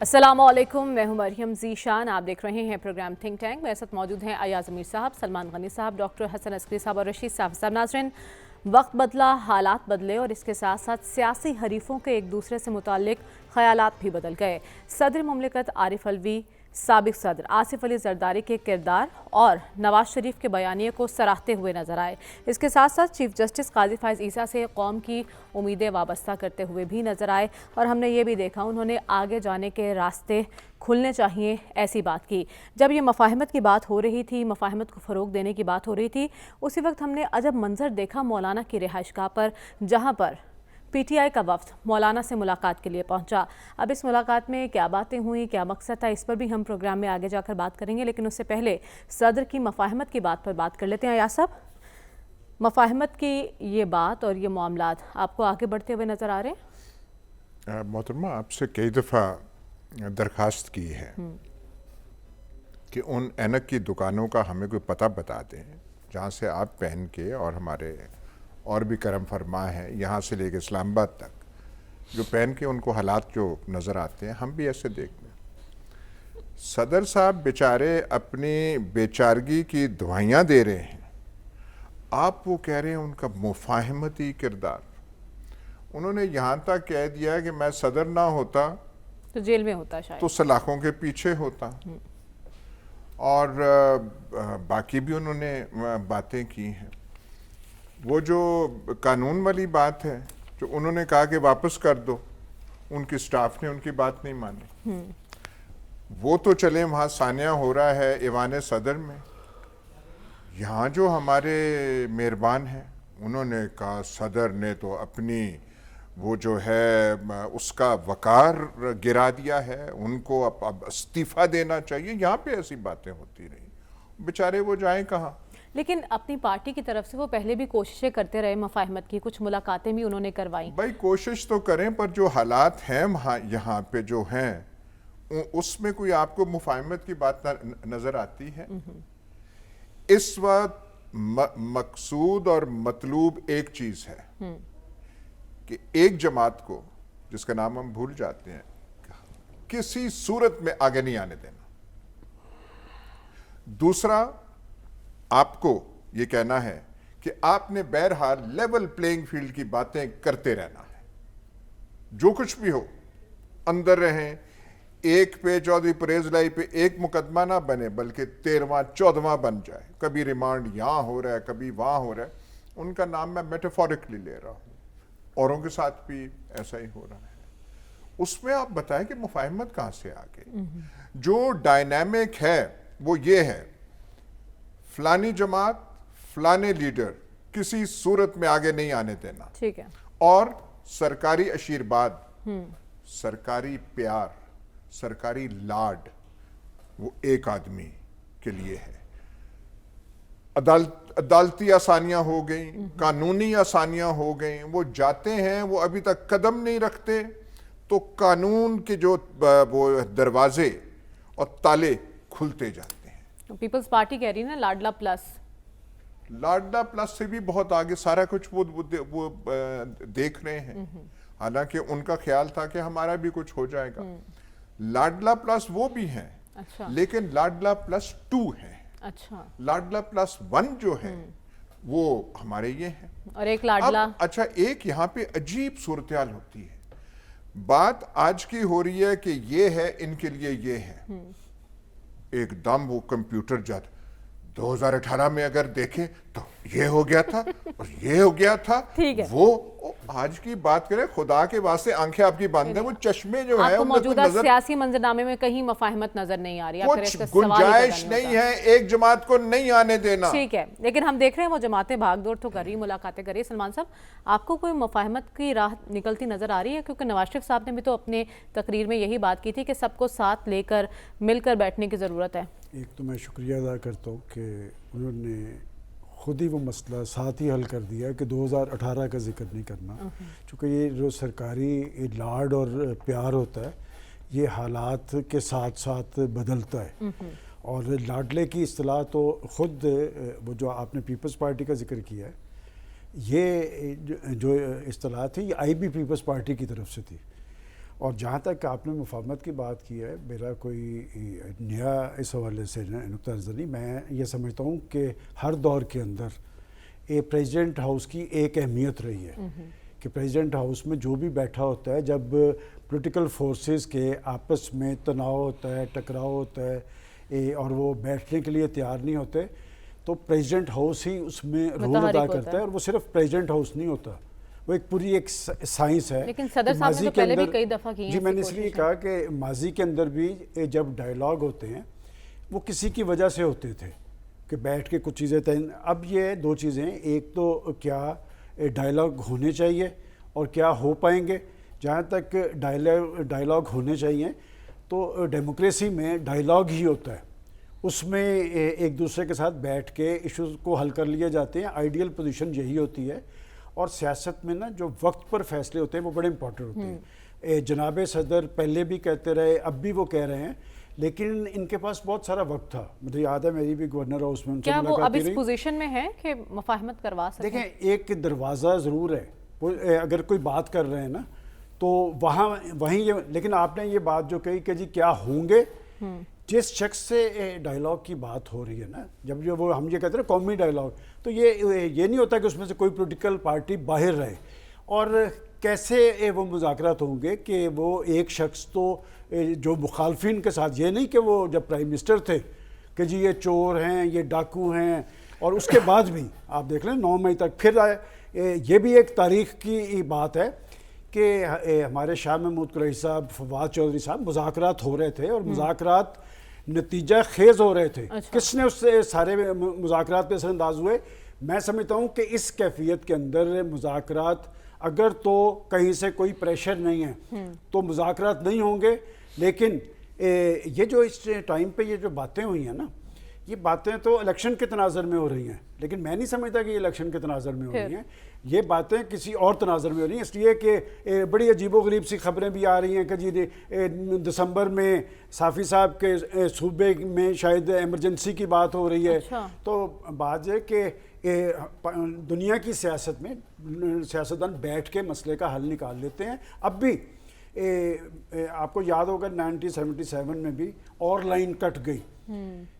السلام علیکم، میں ہوں مریم ذیشان. آپ دیکھ رہے ہیں پروگرام تھنک ٹینک. میرے ساتھ موجود ہیں ایاز امیر صاحب، سلمان غنی صاحب، ڈاکٹر حسن عسکری صاحب اور رشید صاحب. ناظرین، وقت بدلا، حالات بدلے اور اس کے ساتھ ساتھ سیاسی حریفوں کے ایک دوسرے سے متعلق خیالات بھی بدل گئے. صدر مملکت عارف الوی سابق صدر آصف علی زرداری کے کردار اور نواز شریف کے بیانیے کو سراہتے ہوئے نظر آئے. اس کے ساتھ ساتھ چیف جسٹس قاضی فائز عیسیٰ سے قوم کی امیدیں وابستہ کرتے ہوئے بھی نظر آئے اور ہم نے یہ بھی دیکھا انہوں نے آگے جانے کے راستے کھلنے چاہیے ایسی بات کی. جب یہ مفاہمت کی بات ہو رہی تھی، مفاہمت کو فروغ دینے کی بات ہو رہی تھی، اسی وقت ہم نے عجب منظر دیکھا مولانا کی رہائش گاہ پر، جہاں پر پی ٹی آئی کا وفد مولانا سے ملاقات کے لیے پہنچا. اب اس ملاقات میں کیا باتیں ہوئیں، کیا مقصد تھا، اس پر بھی ہم پروگرام میں آگے جا کر بات کریں گے، لیکن اس سے پہلے صدر کی مفاہمت کی بات پر بات کر لیتے ہیں. یا صاحب، مفاہمت کی یہ بات اور یہ معاملات آپ کو آگے بڑھتے ہوئے نظر آ رہے ہیں؟ محترمہ، آپ سے کئی دفعہ درخواست کی ہے کہ ان اینک کی دکانوں کا ہمیں کوئی پتہ بتا دیں جہاں سے آپ پہن کے اور ہمارے اور بھی کرم فرما ہیں یہاں سے لے کے اسلام آباد تک جو پہن کے ان کو حالات جو نظر آتے ہیں ہم بھی ایسے دیکھ لیں. صدر صاحب بیچارے اپنی بیچارگی کی دعائیاں دے رہے ہیں، آپ وہ کہہ رہے ہیں ان کا مفاہمتی کردار. انہوں نے یہاں تک کہہ دیا کہ میں صدر نہ ہوتا تو جیل میں ہوتا شاید، تو سلاخوں کے پیچھے ہوتا. اور باقی بھی انہوں نے باتیں کی ہیں. وہ جو قانون والی بات ہے جو انہوں نے کہا کہ واپس کر دو، ان کی سٹاف نے ان کی بات نہیں مانی. وہ تو چلیں وہاں ثانیہ ہو رہا ہے ایوان صدر میں. یہاں جو ہمارے مہربان ہیں انہوں نے کہا صدر نے تو اپنی وہ جو ہے اس کا وقار گرا دیا ہے، ان کو اب استعفیٰ دینا چاہیے. یہاں پہ ایسی باتیں ہوتی رہی، بیچارے وہ جائیں کہاں. لیکن اپنی پارٹی کی طرف سے وہ پہلے بھی کوششیں کرتے رہے مفاہمت کی، کچھ ملاقاتیں بھی انہوں نے کروائیں. بھائی کوشش تو کریں، پر جو حالات ہیں یہاں پہ جو ہیں اس میں کوئی آپ کو مفاہمت کی بات نظر آتی ہے؟ اس وقت مقصود اور مطلوب ایک چیز ہے کہ ایک جماعت کو جس کا نام ہم بھول جاتے ہیں کسی صورت میں آگے نہیں آنے دینا. دوسرا، آپ کو یہ کہنا ہے کہ آپ نے بہرحال لیول پلینگ فیلڈ کی باتیں کرتے رہنا ہے. جو کچھ بھی ہو اندر رہیں. ایک پہ چودھری پرویز لائی پہ ایک مقدمہ نہ بنے بلکہ 13واں 14واں بن جائے. کبھی ریمانڈ یہاں ہو رہا ہے، کبھی وہاں ہو رہا ہے. ان کا نام میں میٹافورکلی لے رہا ہوں، اوروں کے ساتھ بھی ایسا ہی ہو رہا ہے. اس میں آپ بتائیں کہ مفاہمت کہاں سے آ گئی؟ جو ڈائنامک ہے وہ یہ ہے، فلانی جماعت فلانے لیڈر کسی صورت میں آگے نہیں آنے دینا. ٹھیک ہے. اور سرکاری عشیرباد، سرکاری پیار، سرکاری لاڈ وہ ایک آدمی کے لیے ہے. عدالتی آسانیاں ہو گئیں، قانونی آسانیاں ہو گئیں. وہ جاتے ہیں، وہ ابھی تک قدم نہیں رکھتے تو قانون کے جو وہ دروازے اور تالے کھلتے جاتے ہیں. پیپلز پارٹی کہہ رہی ہے نا لاڈلا پلس. لاڈلا پلس سے بھی بہت آگے سارا کچھ وہ دیکھ رہے ہیں. حالانکہ ان کا خیال تھا کہ ہمارا بھی کچھ ہو جائے گا. لاڈلا پلس وہ بھی ہیں، لیکن لاڈلا پلس 2 ہے. لاڈلا پلس 1 جو ہے وہ ہمارے یہ ہیں. اور ایک لاڈلا. اچھا، ایک یہاں پہ عجیب صورتحال ہوتی ہے. بات آج کی ہو رہی ہے کہ یہ ہے، ان کے لیے یہ ہے. ایک دم وہ کمپیوٹر جاتا 2018 میں اگر دیکھیں تو یہ ہو گیا تھا اور یہ ہو گیا تھا. وہ آج کی بات کریں، خدا کے واسطے آنکھیں آپ کی بند ہیں. وہ چشمے جو ہے موجودہ سیاسی منظرنامے میں کہیں مفاہمت نظر نہیں آ رہی، کچھ گنجائش نہیں ہے. ایک جماعت کو نہیں آنے دینا. ٹھیک ہے، لیکن ہم دیکھ رہے ہیں وہ جماعتیں بھاگ دوڑ تو کر رہی، ملاقاتیں کر رہی. سلمان صاحب، آپ کو کوئی مفاہمت کی راہ نکلتی نظر آ رہی ہے؟ کیونکہ نواز شریف صاحب نے بھی تو اپنے تقریر میں یہی بات کی تھی کہ سب کو ساتھ لے کر مل کر بیٹھنے کی ضرورت ہے. ایک تو میں شکریہ ادا کرتا ہوں کہ انہوں نے خود ہی وہ مسئلہ ساتھ ہی حل کر دیا کہ 2018 کا ذکر نہیں کرنا. چونکہ یہ جو سرکاری لاڈ اور پیار ہوتا ہے یہ حالات کے ساتھ ساتھ بدلتا ہے. اور لاڈلے کی اصطلاح تو خود وہ جو آپ نے پیپلز پارٹی کا ذکر کیا ہے، یہ جو اصطلاح تھی یہ آئی بی پیپلز پارٹی کی طرف سے تھی. اور جہاں تک آپ نے مفاہمت کی بات کی ہے، میرا کوئی نیا اس حوالے سے نقطہ نظر نہیں. میں یہ سمجھتا ہوں کہ ہر دور کے اندر پریزیڈنٹ ہاؤس کی ایک اہمیت رہی ہے کہ پریزیڈنٹ ہاؤس میں جو بھی بیٹھا ہوتا ہے، جب پولیٹیکل فورسز کے آپس میں تناؤ ہوتا ہے، ٹکراؤ ہوتا ہے اور وہ بیٹھنے کے لیے تیار نہیں ہوتے، تو پریزیڈنٹ ہاؤس ہی اس میں رول ادا کرتا ہے. اور وہ صرف پریزیڈنٹ ہاؤس نہیں ہوتا، وہ ایک پوری ایک سائنس ہے. لیکن صدر صاحب نے تو پہلے بھی کئی دفعہ کی ہیں. جی میں نے اس لیے کہا کہ ماضی کے اندر بھی جب ڈائیلاگ ہوتے ہیں وہ کسی کی وجہ سے ہوتے تھے کہ بیٹھ کے کچھ چیزیں اب یہ دو چیزیں، ایک تو کیا ڈائیلاگ ہونے چاہیے اور کیا ہو پائیں گے. جہاں تک ڈائیلاگ ہونے چاہیے تو ڈیموکریسی میں ڈائیلاگ ہی ہوتا ہے، اس میں ایک دوسرے کے ساتھ بیٹھ کے ایشوز کو حل کر لیے جاتے ہیں. آئیڈیل پوزیشن یہی ہوتی ہے. اور سیاست میں نا جو وقت پر فیصلے ہوتے ہیں وہ بڑے امپورٹنٹ ہوتے ہیں. جناب صدر پہلے بھی کہتے رہے، اب بھی وہ کہہ رہے ہیں، لیکن ان کے پاس بہت سارا وقت تھا. مجھے یاد ہے میری بھی گورنر ہاؤس میں ان سے ملاقات رہی. کیا وہ اب اس پوزیشن میں ہے کہ مفاہمت کروا سکیں؟ دیکھیں ایک دروازہ ضرور ہے، وہ اگر کوئی بات کر رہے ہیں نا تو وہیں یہ، لیکن آپ نے یہ بات جو کہی کہ جی کیا ہوں گے، جس شخص سے ڈائیلاگ کی بات ہو رہی ہے نا، جب جو وہ ہم یہ کہتے ہیں قومی ڈائیلاگ، تو یہ نہیں ہوتا کہ اس میں سے کوئی پولیٹیکل پارٹی باہر رہے. اور کیسے وہ مذاکرات ہوں گے کہ وہ ایک شخص تو جو مخالفین کے ساتھ، یہ نہیں کہ وہ جب پرائم منسٹر تھے کہ جی یہ چور ہیں، یہ ڈاکو ہیں، اور اس کے بعد بھی آپ دیکھ لیں 9 مئی تک. پھر یہ بھی ایک تاریخ کی بات ہے کہ ہمارے شاہ محمود قریشی صاحب، فواد چودھری صاحب، مذاکرات ہو رہے تھے اور مذاکرات نتیجہ خیز ہو رہے تھے. کس نے اس سے سارے مذاکرات پہ اثر انداز ہوئے؟ میں سمجھتا ہوں کہ اس کیفیت کے اندر مذاکرات، اگر تو کہیں سے کوئی پریشر نہیں ہے تو مذاکرات نہیں ہوں گے. لیکن یہ جو اس ٹائم پہ یہ جو باتیں ہوئی ہیں نا، یہ باتیں تو الیکشن کے تناظر میں ہو رہی ہیں، لیکن میں نہیں سمجھتا کہ یہ الیکشن کے تناظر میں ہو رہی ہیں. یہ باتیں کسی اور تناظر میں ہو رہی ہیں، اس لیے کہ بڑی عجیب و غریب سی خبریں بھی آ رہی ہیں کہ جی دسمبر میں صافی صاحب کے صوبے میں شاید ایمرجنسی کی بات ہو رہی ہے. تو بات یہ کہ دنیا کی سیاست میں سیاستدان بیٹھ کے مسئلے کا حل نکال لیتے ہیں. اب بھی آپ کو یاد ہوگا 1977 میں بھی اور لائن کٹ گئی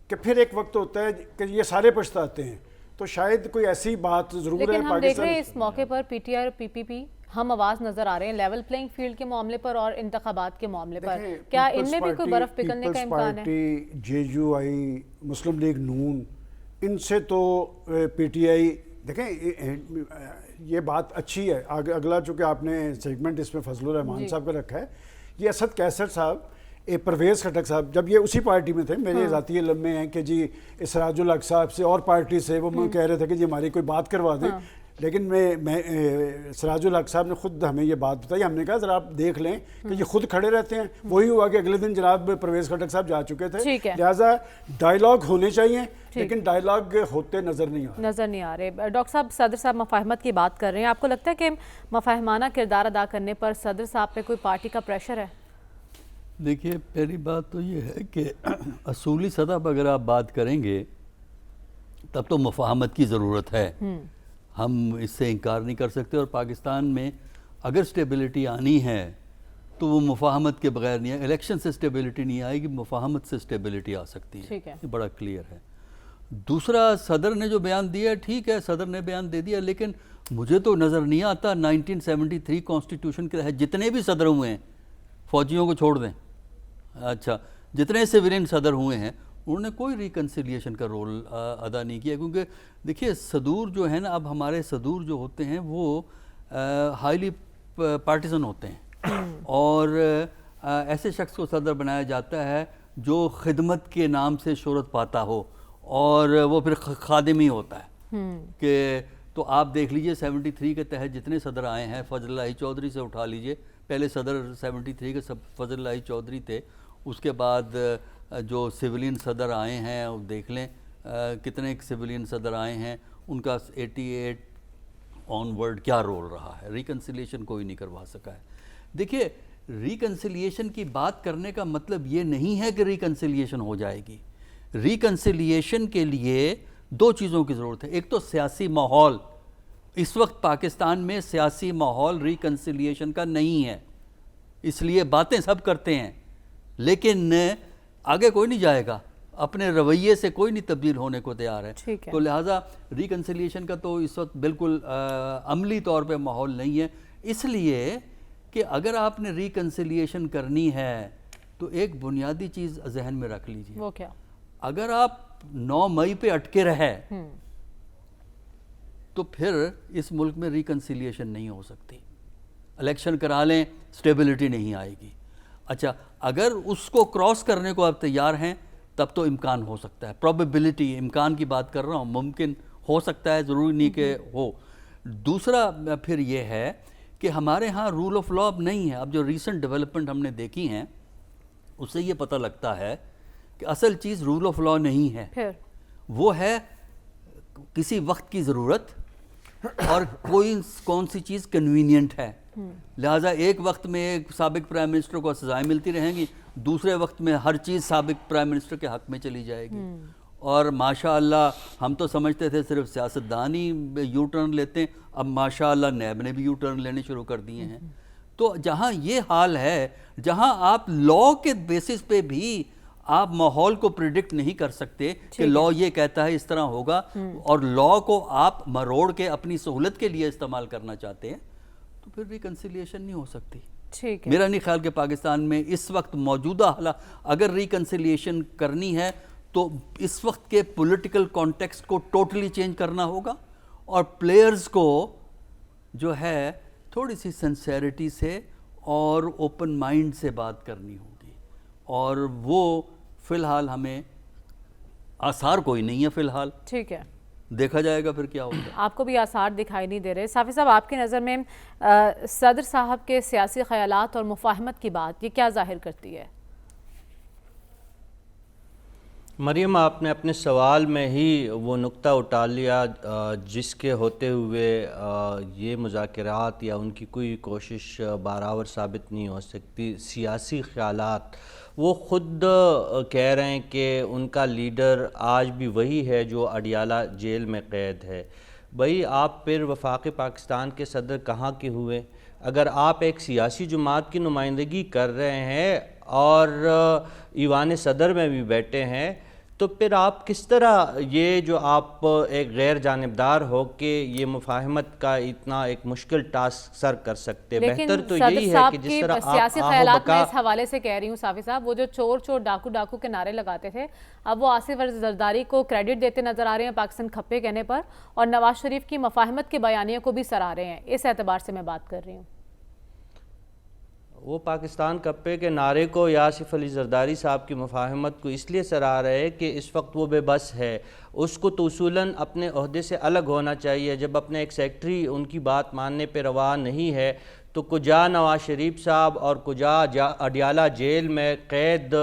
کہ پھر ایک وقت ہوتا ہے کہ یہ سارے پچھتاتے ہیں. تو شاید کوئی ایسی بات ضرور ہے. لیکن ہم دیکھ رہے ہیں اس موقع پر پی ٹی آئی اور پی پی پی ہم آواز نظر آ رہے ہیں لیول پلینگ فیلڈ کے معاملے پر اور انتخابات کے معاملے پر. کیا ان میں بھی کوئی برف پگھلنے کا امکان ہے؟ Party, J U I, Muslim League Noon, ان سے تو پی ٹی آئی، دیکھیں یہ بات اچھی ہے. اگلا چونکہ آپ نے سیگمنٹ اس میں فضل الرحمان صاحب کا رکھا ہے، یہ اسد کیسر صاحب، پرویز خٹک صاحب جب یہ اسی پارٹی میں تھے، میرے ذاتی علم میں ہیں کہ جی سراج الحق صاحب سے اور پارٹی سے وہ کہہ رہے تھے کہ جی ہماری کوئی بات کروا دیں. لیکن میں سراج الحق صاحب نے خود ہمیں یہ بات بتائی. ہم نے کہا ذرا آپ دیکھ لیں کہ یہ خود کھڑے رہتے ہیں. وہی ہوا کہ اگلے دن جناب پرویز خٹک صاحب جا چکے تھے. لہٰذا ڈائیلاگ ہونے چاہیے، لیکن ڈائیلاگ ہوتے نظر نہیں آ رہے. ڈاکٹر صاحب، صدر صاحب مفاہمت کی بات کر رہے ہیں، آپ کو لگتا ہے کہ مفاہمانہ کردار ادا کرنے پر صدر صاحب پہ کوئی پارٹی کا پریشر ہے؟ دیکھیے پہلی بات تو یہ ہے کہ اصولی سطح پر اگر آپ بات کریں گے تب تو مفاہمت کی ضرورت ہے، ہم اس سے انکار نہیں کر سکتے. اور پاکستان میں اگر سٹیبلٹی آنی ہے تو وہ مفاہمت کے بغیر نہیں ہے. الیکشن سے سٹیبلٹی نہیں آئے گی، مفاہمت سے سٹیبلٹی آ سکتی ہے. یہ بڑا کلیئر ہے. دوسرا، صدر نے جو بیان دیا ٹھیک ہے، صدر نے بیان دے دیا، لیکن مجھے تو نظر نہیں آتا 1973 کانسٹیٹیوشن کے تحت جتنے بھی صدر ہوئے ہیں، فوجیوں کو چھوڑ دیں، اچھا جتنے سویرین صدر ہوئے ہیں، انہوں نے کوئی ریکنسیلیشن کا رول ادا نہیں کیا. کیونکہ دیکھیے صدور جو ہے نا، اب ہمارے صدور جو ہوتے ہیں وہ ہائیلی پارٹیزن ہوتے ہیں، اور ایسے شخص کو صدر بنایا جاتا ہے جو خدمت کے نام سے شہرت پاتا ہو، اور وہ پھر خادم ہی ہوتا ہے. کہ تو آپ دیکھ لیجئے 73 کے تحت جتنے صدر آئے ہیں، فضل اللہ چودھری سے اٹھا لیجئے، پہلے صدر 73 کے فضل اللہ چودھری تھے. اس کے بعد جو سیولین صدر آئے ہیں دیکھ لیں کتنے سیولین صدر آئے ہیں، ان کا 88 آن ورڈ کیا رول رہا ہے. ریکنسیلیشن کوئی نہیں کروا سکا ہے. دیکھیے ریکنسیلیشن کی بات کرنے کا مطلب یہ نہیں ہے کہ ریکنسیلیشن ہو جائے گی. ریکنسیلیشن کے لیے دو چیزوں کی ضرورت ہے. ایک تو سیاسی ماحول، اس وقت پاکستان میں سیاسی ماحول ریکنسیلیشن کا نہیں ہے. اس لیے باتیں سب کرتے ہیں لیکن آگے کوئی نہیں جائے گا، اپنے رویے سے کوئی نہیں تبدیل ہونے کو تیار ہے. تو لہٰذا ریکنسیلیشن کا تو اس وقت بالکل عملی طور پہ ماحول نہیں ہے، اس لیے کہ اگر آپ نے ریکنسیلیشن کرنی ہے تو ایک بنیادی چیز ذہن میں رکھ لیجیے. وہ کیا؟ اگر آپ 9 مئی پہ اٹکے رہے تو پھر اس ملک میں ریکنسیلیشن نہیں ہو سکتی. الیکشن کرا لیں، سٹیبلٹی نہیں آئے گی. اچھا، اگر اس کو کراس کرنے کو آپ تیار ہیں تب تو امکان ہو سکتا ہے. پروبیبلٹی، امکان کی بات کر رہا ہوں، ممکن ہو سکتا ہے، ضروری نہیں کہ ہو. دوسرا پھر یہ ہے کہ ہمارے ہاں رول آف لا اب نہیں ہے. اب جو ریسنٹ ڈیولپمنٹ ہم نے دیکھی ہیں اس سے یہ پتہ لگتا ہے کہ اصل چیز رول آف لا نہیں ہے، وہ ہے کسی وقت کی ضرورت اور کون سی چیز کنوینینٹ ہے. لہٰذا ایک وقت میں ایک سابق پرائم منسٹر کو سزائیں ملتی رہیں گی، دوسرے وقت میں ہر چیز سابق پرائم منسٹر کے حق میں چلی جائے گی. اور ماشاء اللہ ہم تو سمجھتے تھے صرف سیاستدان ہی یو ٹرن لیتے ہیں، اب ماشاء اللہ نیب نے بھی یو ٹرن لینے شروع کر دیے ہیں. تو جہاں یہ حال ہے، جہاں آپ لا کے بیسس پہ بھی آپ ماحول کو پریڈکٹ نہیں کر سکتے کہ لا یہ کہتا ہے اس طرح ہوگا، اور لا کو آپ مروڑ کے اپنی سہولت کے لیے استعمال کرنا چاہتے ہیں، تو پھر ریکنسیلیشن نہیں ہو سکتی. میرا نہیں خیال کہ پاکستان میں اس وقت موجودہ حالات اگر ریکنسیلیشن کرنی ہے تو اس وقت کے پولیٹیکل کانٹیکسٹ کو ٹوٹلی چینج کرنا ہوگا، اور پلیئرز کو جو ہے تھوڑی سی سنسیریٹی سے اور اوپن مائنڈ سے بات کرنی ہوگی. اور وہ فی الحال ہمیں آثار کوئی نہیں ہے، فی الحال ٹھیک ہے، دیکھا جائے گا پھر کیا ہوگا. آپ کو بھی آثار دکھائی نہیں دے رہے. صافی صاحب، آپ کی نظر میں صدر صاحب کے سیاسی خیالات اور مفاہمت کی بات یہ کیا ظاہر کرتی ہے؟ مریم، آپ نے اپنے سوال میں ہی وہ نقطہ اٹھا لیا جس کے ہوتے ہوئے یہ مذاکرات یا ان کی کوئی کوشش برابر ثابت نہیں ہو سکتی. سیاسی خیالات، وہ خود کہہ رہے ہیں کہ ان کا لیڈر آج بھی وہی ہے جو اڈیالہ جیل میں قید ہے. بھئی آپ پھر وفاقی پاکستان کے صدر کہاں کے ہوئے؟ اگر آپ ایک سیاسی جماعت کی نمائندگی کر رہے ہیں اور ایوان صدر میں بھی بیٹھے ہیں، تو پھر آپ کس طرح یہ جو آپ ایک غیر جانبدار ہو کے یہ مفاہمت کا اتنا ایک مشکل ٹاسک سر کر سکتے؟ بہتر تو یہی ہے کہ جس طرح آپ سیاسی خیالات میں اس حوالے سے کہہ رہی ہوں صافی صاحب، وہ جو چور چور ڈاکو ڈاکو کے نعرے لگاتے تھے، اب وہ آصف زرداری کو کریڈٹ دیتے نظر آ رہے ہیں پاکستان کھپے کہنے پر، اور نواز شریف کی مفاہمت کے بیانیے کو بھی سراہ رہے ہیں. اس اعتبار سے میں بات کر رہی ہوں. وہ پاکستان کپے کے نعرے کو یا آصف علی زرداری صاحب کی مفاہمت کو اس لیے سراہ رہے ہیں کہ اس وقت وہ بے بس ہے. اس کو تو اصولاً اپنے عہدے سے الگ ہونا چاہیے. جب اپنے ایک سیکٹری ان کی بات ماننے پہ روا نہیں ہے تو کجا نواز شریف صاحب اور کجا اڈیالہ جیل میں قید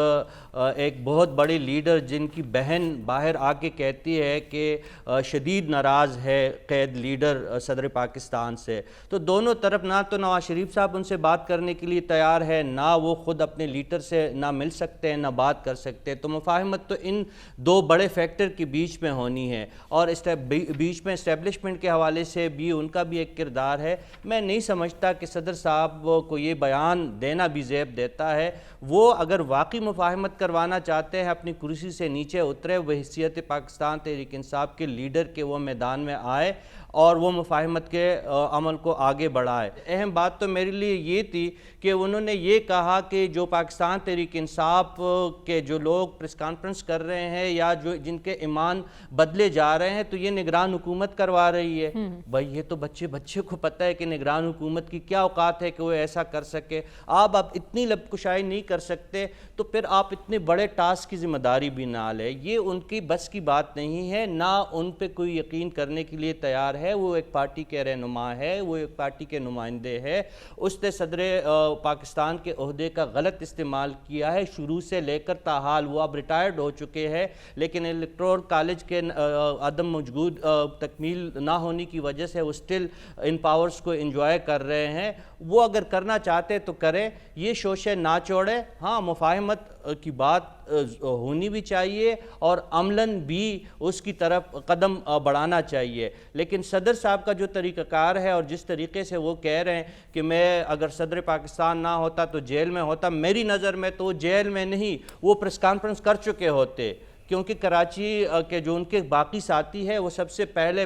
ایک بہت بڑی لیڈر جن کی بہن باہر آ کے کہتی ہے کہ شدید ناراض ہے قید لیڈر صدر پاکستان سے. تو دونوں طرف نہ تو نواز شریف صاحب ان سے بات کرنے کے لیے تیار ہے، نہ وہ خود اپنے لیڈر سے نہ مل سکتے ہیں نہ بات کر سکتے. تو مفاہمت تو ان دو بڑے فیکٹر کے بیچ میں ہونی ہے، اور بیچ میں اسٹیبلشمنٹ کے حوالے سے بھی ان کا بھی ایک کردار ہے. میں نہیں سمجھتا کہ صدر صاحب کو یہ بیان دینا بھی زیب دیتا ہے. وہ اگر واقعی مفاہمت کروانا چاہتے ہیں اپنی کرسی سے نیچے اترے، وہ حیثیت پاکستان تحریک انصاف کے لیڈر کے وہ میدان میں آئے اور وہ مفاہمت کے عمل کو آگے بڑھائے. اہم بات تو میرے لیے یہ تھی کہ انہوں نے یہ کہا کہ جو پاکستان تحریک انصاف کے جو لوگ پریس کانفرنس کر رہے ہیں یا جو جن کے ایمان بدلے جا رہے ہیں تو یہ نگران حکومت کروا رہی ہے. بھائی یہ تو بچے کو پتہ ہے کہ نگران حکومت کی کیا اوقات ہے کہ وہ ایسا کر سکے. آپ اتنی لب کشائی نہیں کر سکتے تو پھر آپ اتنے بڑے ٹاسک کی ذمہ داری بھی نہ لیں. یہ ان کی بس کی بات نہیں ہے، نہ ان پہ کوئی یقین کرنے کے لیے تیار ہے. وہ ایک پارٹی کے رہنما ہے، وہ ایک پارٹی کے نمائندے ہے. اس نے صدر پاکستان کے عہدے کا غلط استعمال کیا ہے شروع سے لے کر تاحال. وہ اب ریٹائرڈ ہو چکے ہیں لیکن الیکٹورل کالج کے عدم موجود تکمیل نہ ہونے کی وجہ سے وہ سٹل ان پاورز کو انجوائے کر رہے ہیں. وہ اگر کرنا چاہتے تو کریں، یہ شوشے نہ چھوڑے. ہاں مفاہمت کی بات ہونی بھی چاہیے اور عملاً بھی اس کی طرف قدم بڑھانا چاہیے. لیکن صدر صاحب کا جو طریقہ کار ہے اور جس طریقے سے وہ کہہ رہے ہیں کہ میں اگر صدر پاکستان نہ ہوتا تو جیل میں ہوتا، میری نظر میں تو جیل میں نہیں، وہ پریس کانفرنس کر چکے ہوتے، کیونکہ کراچی کے جو ان کے باقی ساتھی ہیں وہ سب سے پہلے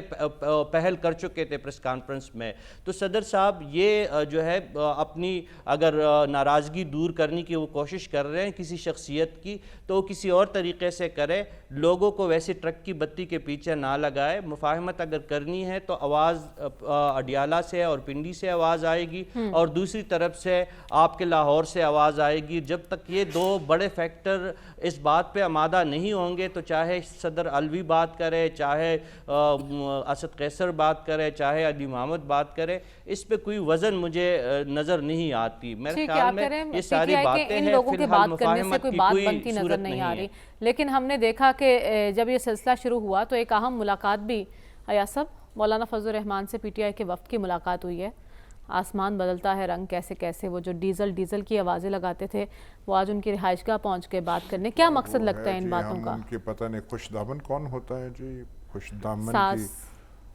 پہل کر چکے تھے پریس کانفرنس میں. تو صدر صاحب یہ جو ہے اپنی اگر ناراضگی دور کرنے کی وہ کوشش کر رہے ہیں کسی شخصیت کی، تو وہ کسی اور طریقے سے کرے، لوگوں کو ویسے ٹرک کی بتی کے پیچھے نہ لگائے. مفاہمت اگر کرنی ہے تو آواز اڈیالہ سے اور پنڈی سے آواز آئے گی، اور دوسری طرف سے آپ کے لاہور سے آواز آئے گی. جب تک یہ دو بڑے فیکٹر اس بات پہ آمادہ نہیں ہوں گے تو چاہے صدر علوی بات کرے، چاہے اسد قیصر بات کرے، چاہے علی محمد بات کرے، اس پہ کوئی وزن مجھے نظر نہیں آتی. میرے خیال میں یہ ساری باتیں ہیں، فی الحال مفاہمت کی کوئی صورت نہیں ہے. لیکن ہم نے دیکھا کہ جب یہ سلسلہ شروع ہوا تو ایک اہم ملاقات بھی ایاز صاحب مولانا فضل الرحمان سے پی ٹی آئی کے وفد کی ملاقات ہوئی ہے. آسمان بدلتا ہے رنگ کیسے کیسے، وہ جو ڈیزل کی آوازیں لگاتے تھے وہ آج ان کی رہائش گاہ پہنچ کے بات کرنے. کیا مقصد لگتا ہے ان باتوں کا؟ ان کے پتہ نہیں خوش دامن کون ہوتا ہے جی، خوش دامن کی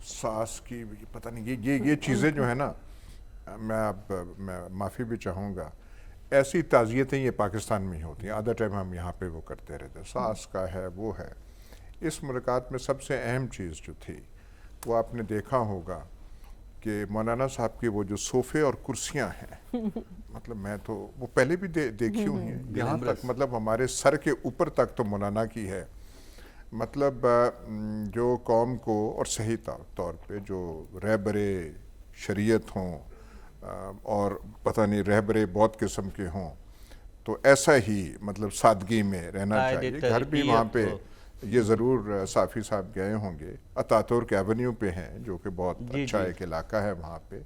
ساس کی پتہ نہیں، یہ چیزیں جو ہے نا، میں معافی بھی چاہوں گا، ایسی تعزیتیں یہ پاکستان میں ہی ہوتی ہیں. آدھا ٹائم ہم یہاں پہ وہ کرتے رہتے، ساس کا ہے وہ ہے. اس ملاقات میں سب سے اہم چیز جو تھی وہ آپ نے دیکھا ہوگا کہ مولانا صاحب کی وہ جو صوفے اور کرسیاں ہیں، مطلب میں تو وہ پہلے بھی دیکھی ہوئی ہیں، یہاں تک مطلب ہمارے سر کے اوپر تک تو مولانا کی ہے. مطلب جو قوم کو اور صحیح طور پہ جو رہبرے شریعت ہوں اور پتہ نہیں رہبرے بہت قسم کے ہوں، تو ایسا ہی مطلب سادگی میں رہنا چاہیے. گھر بھی وہاں پہ یہ ضرور صافی صاحب گئے ہوں گے، اتاتورک ایونیو پہ ہیں جو کہ بہت اچھا ایک علاقہ ہے وہاں پہ.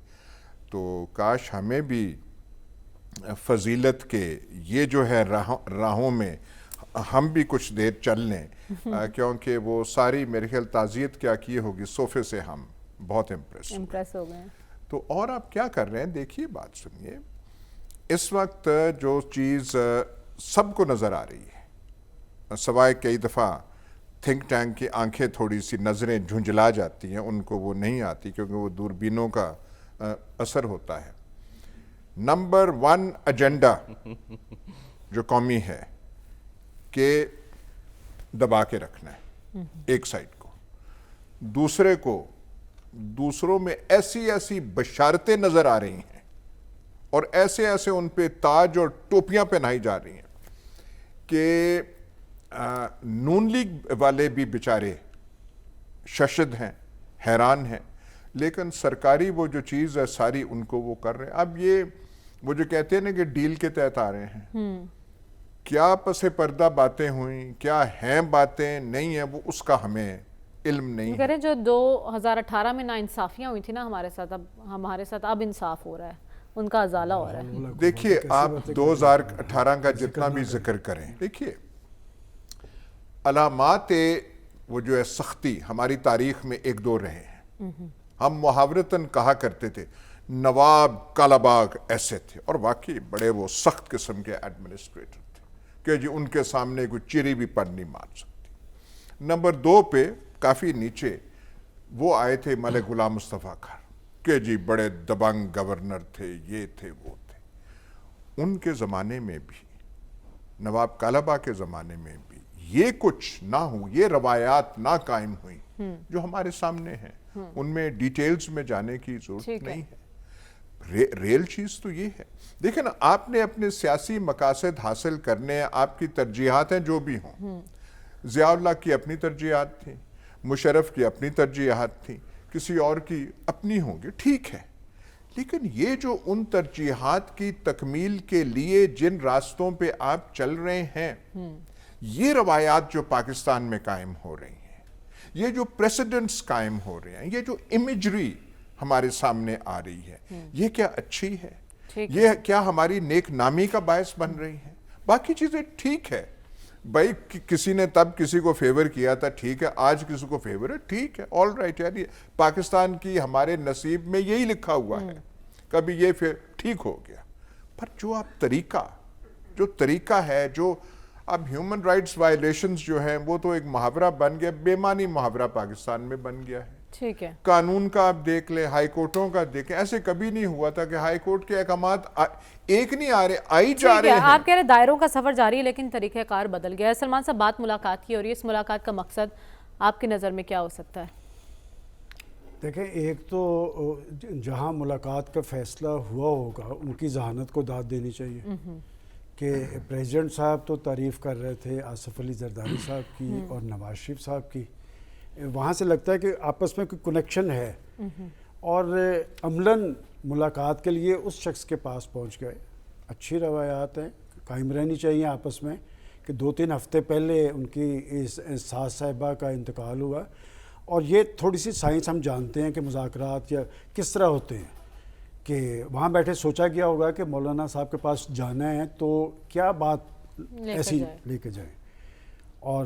تو کاش ہمیں بھی فضیلت کے یہ جو ہے راہوں میں ہم بھی کچھ دیر چل لیں، کیونکہ وہ ساری میرے خیال تعزیت کیا کی ہوگی، صوفے سے ہم بہت امپریس ہو گئے. تو اور آپ کیا کر رہے ہیں، دیکھیے بات سنیے. اس وقت جو چیز سب کو نظر آ رہی ہے، سوائے کئی دفعہ تھنک ٹینک کی آنکھیں تھوڑی سی نظریں جھنجھلا جاتی ہیں، ان کو وہ نہیں آتی کیونکہ وہ دوربینوں کا اثر ہوتا ہے. نمبر 1 ایجنڈا جو قومی ہے کہ دبا کے رکھنا ہے ایک سائڈ کو، دوسرے کو دوسروں میں ایسی بشارتیں نظر آ رہی ہیں اور ایسے ان پہ تاج اور ٹوپیاں پہنائی جا رہی ہیں کہ نون لیگ والے بھی بیچارے ششد ہیں، حیران ہیں. لیکن سرکاری وہ جو چیز ہے ساری ان کو وہ کر رہے ہیں. اب یہ وہ جو کہتے ہیں نا کہ ڈیل کے تحت آ رہے ہیں، کیا پس پردہ باتیں ہوئیں، کیا ہیں باتیں نہیں ہیں، وہ اس کا ہمیں علم نہیں ہے. جو 2018 میں ناانصافیاں ہوئی تھی نا ہمارے ساتھ اب انصاف ہو رہا ہے، ان کا ازالہ ہو رہا ہے. دیکھیے آپ 2018 کا جتنا بھی ذکر کریں، دیکھیے علامات وہ جو ہے سختی ہماری تاریخ میں 1-2 رہے ہیں. ہم محاورتاً کہا کرتے تھے نواب کالا باغ ایسے تھے، اور واقعی بڑے وہ سخت قسم کے ایڈمنسٹریٹر تھے کہ جی ان کے سامنے کوئی چیری بھی پر نہیں مار سکتی. نمبر 2 پہ کافی نیچے وہ آئے تھے ملک غلام مصطفیٰ خان کہ جی بڑے دبنگ گورنر تھے، یہ تھے وہ تھے. ان کے زمانے میں بھی، نواب کالا باغ کے زمانے میں بھی یہ کچھ نہ ہو، یہ روایات نہ قائم ہوئی جو ہمارے سامنے ہیں. ان میں ڈیٹیلز میں جانے کی ضرورت نہیں ہے. ریل چیز تو یہ ہے. دیکھیں نا، آپ نے اپنے سیاسی مقاصد حاصل کرنے، آپ کی ترجیحات ہیں جو بھی ہوں، ضیاء اللہ کی اپنی ترجیحات تھیں، مشرف کی اپنی ترجیحات تھیں، کسی اور کی اپنی ہوں گی، ٹھیک ہے. لیکن یہ جو ان ترجیحات کی تکمیل کے لیے جن راستوں پہ آپ چل رہے ہیں، یہ روایات جو پاکستان میں قائم ہو رہی ہیں، یہ جو پریسیڈنٹس قائم ہو رہے ہیں، یہ جو امیجری ہمارے سامنے آ رہی ہے، یہ کیا اچھی ہے؟ یہ کیا ہماری نیک نامی کا باعث بن رہی ہے؟ باقی چیزیں ٹھیک ہے بھائی، کسی نے تب کسی کو فیور کیا تھا، ٹھیک ہے، آج کسی کو فیور ہے، ٹھیک ہے، آل رائٹ. یعنی پاکستان کی ہمارے نصیب میں یہی لکھا ہوا ہے، کبھی یہ ٹھیک ہو گیا. پر جو آپ طریقہ ہے، جو اب ہیومن رائٹس وائلیشنز جو ہیں وہ تو ایک محاورہ بن گیا, بے معنی محاورہ پاکستان میں بن گیا ہے. ٹھیک ہے. قانون کا آپ دیکھ لیں, ہائی کورٹوں کا دیکھیں, ایسے کبھی نہیں ہوا تھا کہ ہائی کورٹ کے احکامات ایک نہیں آ رہے, آئی جا رہے ہیں. آپ کہہ رہے دائروں کا سفر جاری ہے لیکن طریقہ کار بدل گیا ہے. سلمان صاحب, بات ملاقات کی, اور اس ملاقات کا مقصد آپ کی نظر میں کیا ہو سکتا ہے؟ دیکھیں, ایک تو جہاں ملاقات کا فیصلہ ہوا ہوگا ان کی ذہانت کو داد دینی چاہیے کہ پریزیڈنٹ صاحب تو تعریف کر رہے تھے آصف علی زرداری صاحب کی اور نواز شریف صاحب کی, وہاں سے لگتا ہے کہ آپس میں کوئی کنیکشن ہے, اور عملاً ملاقات کے لیے اس شخص کے پاس پہنچ گئے. اچھی روایات ہیں, قائم رہنی چاہیے آپس میں, کہ 2-3 ہفتے پہلے ان کی ساس صاحبہ کا انتقال ہوا, اور یہ تھوڑی سی سائنس ہم جانتے ہیں کہ مذاکرات یا کس طرح ہوتے ہیں, کہ وہاں بیٹھے سوچا گیا ہوگا کہ مولانا صاحب کے پاس جانا ہے تو کیا بات ایسی لے کے جائیں, اور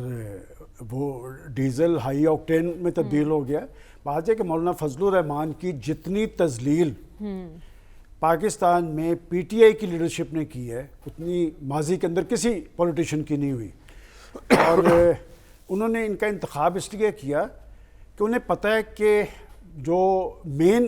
وہ ڈیزل ہائی آکٹین میں تبدیل ہو گیا. بات ہے کہ مولانا فضل الرحمان کی جتنی تذلیل پاکستان میں پی ٹی آئی کی لیڈرشپ نے کی ہے اتنی ماضی کے اندر کسی پولیٹیشین کی نہیں ہوئی. اور انہوں نے ان کا انتخاب اس لیے کیا کہ انہیں پتہ ہے کہ جو مین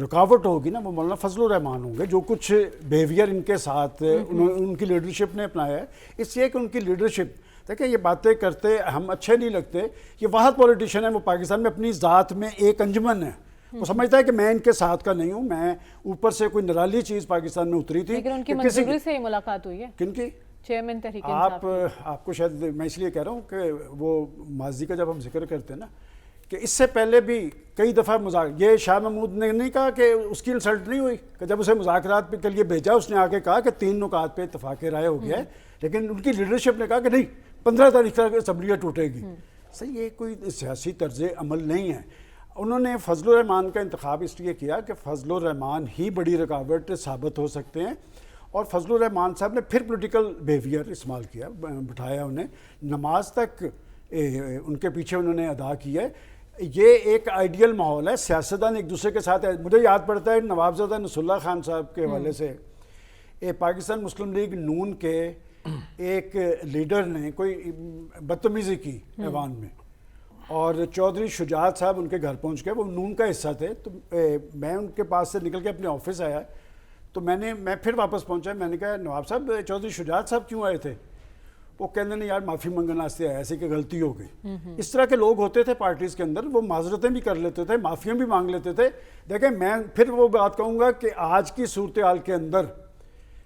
رکاوٹ ہوگی نا وہ مولانا فضل الرحمان ہوں گے. جو کچھ بیہیویئر ان کے ساتھ ان کی لیڈرشپ نے اپنایا ہے, اس لیے کہ ان کی لیڈرشپ, دیکھیں یہ باتیں کرتے ہم اچھے نہیں لگتے, یہ واحد پولیٹیشین ہے وہ پاکستان میں اپنی ذات میں ایک انجمن ہے. وہ سمجھتا ہے کہ میں ان کے ساتھ کا نہیں ہوں, میں اوپر سے کوئی نرالی چیز پاکستان میں اتری تھی. لیکن ان کی منظوری سے ملاقات ہوئی ہے. کن کی؟ چیئرمین تحریک انصاف. آپ کو شاید میں اس لیے کہہ رہا ہوں کہ وہ ماضی کا جب ہم ذکر کرتے ہیں نا, کہ اس سے پہلے بھی کئی دفعہ یہ شاہ محمود نے نہیں کہا کہ اس کی انسلٹ نہیں ہوئی, کہ جب اسے مذاکرات کے لیے بھیجا اس نے آ کے کہا کہ 3 نکات پہ اتفاق رائے ہو گیا ہے, لیکن ان کی لیڈرشپ نے کہا کہ نہیں 15 تاریخ تک اسمبلیاں ٹوٹے گی. صحیح, یہ کوئی سیاسی طرز عمل نہیں ہے. انہوں نے فضل الرحمان کا انتخاب اس لیے کیا کہ فضل الرحمان ہی بڑی رکاوٹ ثابت ہو سکتے ہیں, اور فضل الرحمان صاحب نے پھر پولیٹیکل بیہیویئر استعمال کیا, بٹھایا انہیں, نماز تک ان کے پیچھے انہوں نے ادا کیا ہے. یہ ایک آئیڈیل ماحول ہے, سیاستدان ایک دوسرے کے ساتھ. مجھے یاد پڑتا ہے نوابزادہ نصر اللہ خان صاحب کے حوالے سے, پاکستان مسلم لیگ نون کے ایک لیڈر نے کوئی بدتمیزی کی ایوان میں, اور چودھری شجاعت صاحب ان کے گھر پہنچ گئے, وہ نون کا حصہ تھے. تو میں ان کے پاس سے نکل کے اپنے آفس آیا, تو میں پھر واپس پہنچا, میں نے کہا نواب صاحب چودھری شجاعت صاحب کیوں آئے تھے؟ وہ کہنے نہیں یار معافی منگنے واسطے آیا, ایسے کہ غلطی ہو گئی. اس طرح کے لوگ ہوتے تھے پارٹیز کے اندر, وہ معذرتیں بھی کر لیتے تھے, معافیاں بھی مانگ لیتے تھے. دیکھیں میں پھر وہ بات کہوں گا کہ آج کی صورتحال کے اندر